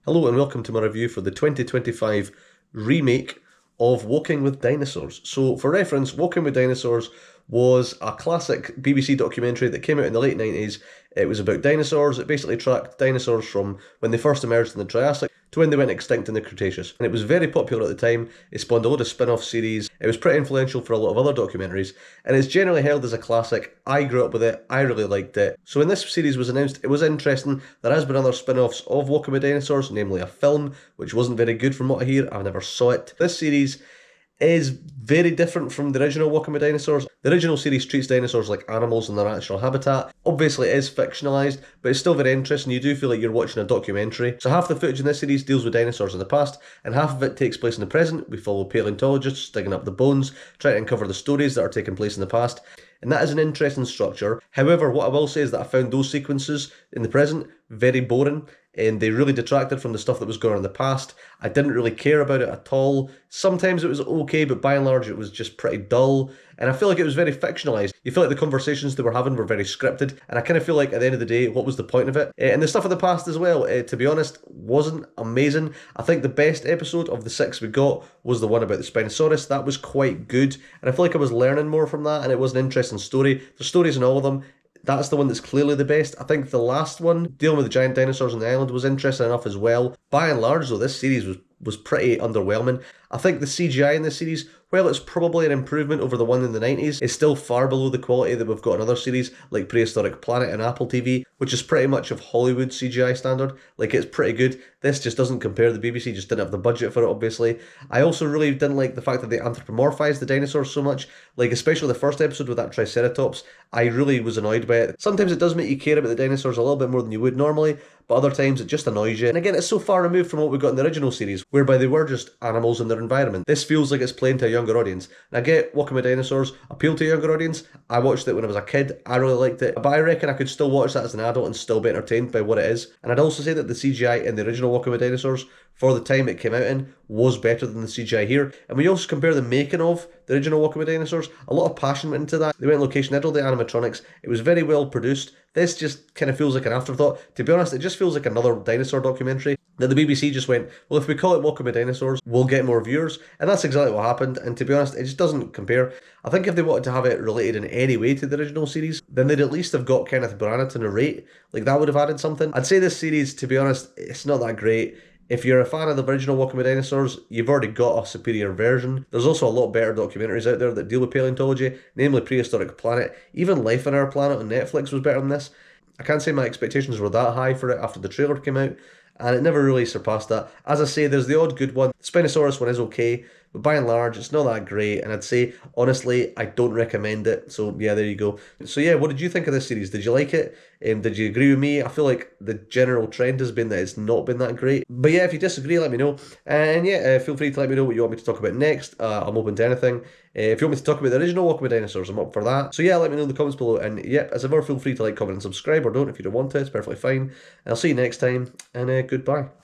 Hello and welcome to my review for the 2025 remake of Walking with Dinosaurs. So for reference, Walking with Dinosaurs was a classic BBC documentary that came out in the late 90s. It was about dinosaurs. It basically tracked dinosaurs from when they first emerged in the Triassic to when they went extinct in the Cretaceous. And it was very popular at the time. It spawned a load of spin-off series. It was pretty influential for a lot of other documentaries. And it's generally held as a classic. I grew up with it. I really liked it. So when this series was announced, it was interesting. There has been other spin-offs of Walking with Dinosaurs, namely a film, which wasn't very good from what I hear. I've never saw it. This series is very different from the original Walking with Dinosaurs. The original series treats dinosaurs like animals in their natural habitat. Obviously it is fictionalised, but it's still very interesting. You do feel like you're watching a documentary. So half the footage in this series deals with dinosaurs in the past, and half of it takes place in the present. We follow paleontologists digging up the bones, trying to uncover the stories that are taking place in the past. And that is an interesting structure. However, what I will say is that I found those sequences in the present very boring, and they really detracted from the stuff that was going on in the past. I didn't really care about it at all. Sometimes it was okay, but by and large it was just pretty dull. And I feel like it was very fictionalised. You feel like the conversations they were having were very scripted, and I kind of feel like at the end of the day, what was the point of it? And the stuff of the past as well, to be honest, wasn't amazing. I think the best episode of the 6 we got was the one about the Spinosaurus. That was quite good, and I feel like I was learning more from that, and it was an interesting story. There's stories in all of them. That's the one that's clearly the best. I think the last one, dealing with the giant dinosaurs on the island, was interesting enough as well. By and large, though, this series was pretty underwhelming. I think the CGI in this series, while it's probably an improvement over the one in the 90s, is still far below the quality that we've got in other series like Prehistoric Planet and Apple TV, which is pretty much of Hollywood CGI standard. Like, it's pretty good. This just doesn't compare. The BBC just didn't have the budget for it, obviously. I also really didn't like the fact that they anthropomorphized the dinosaurs so much. Like, especially the first episode with that Triceratops, I really was annoyed by it. Sometimes it does make you care about the dinosaurs a little bit more than you would normally, but other times it just annoys you. And again, it's so far removed from what we got in the original series, whereby they were just animals in their environment. This feels like it's playing to a younger audience. And I get Walking with Dinosaurs appeal to a younger audience. I watched it when I was a kid. I really liked it. But I reckon I could still watch that as an adult and still be entertained by what it is. And I'd also say that the CGI in the original Walking with Dinosaurs, for the time it came out in, was better than the CGI here. And when you also compare the making of the original Walking with Dinosaurs, a lot of passion went into that. They went on location, did all the animatronics. It was very well produced. This just kind of feels like an afterthought. To be honest, it just feels like another dinosaur documentary that the BBC just went, well, if we call it Walking with Dinosaurs, we'll get more viewers. And that's exactly what happened. And to be honest, it just doesn't compare. I think if they wanted to have it related in any way to the original series, then they'd at least have got Kenneth Branagh to narrate. Like, that would have added something. I'd say this series, to be honest, it's not that great. If you're a fan of the original Walking with Dinosaurs, you've already got a superior version. There's also a lot better documentaries out there that deal with paleontology, namely Prehistoric Planet. Even Life on Our Planet on Netflix was better than this. I can't say my expectations were that high for it after the trailer came out, and it never really surpassed that. As I say, there's the odd good one. The Spinosaurus one is okay, but by and large, it's not that great, and I'd say, honestly, I don't recommend it. So yeah, there you go. So yeah, what did you think of this series? Did you like it? Did you agree with me? I feel like the general trend has been that it's not been that great. But yeah, if you disagree, let me know. And yeah, feel free to let me know what you want me to talk about next. I'm open to anything. If you want me to talk about the original Walking with Dinosaurs, I'm up for that. So yeah, let me know in the comments below. And yep, as ever, feel free to like, comment, and subscribe, or don't if you don't want to. It's perfectly fine. And I'll see you next time, and goodbye.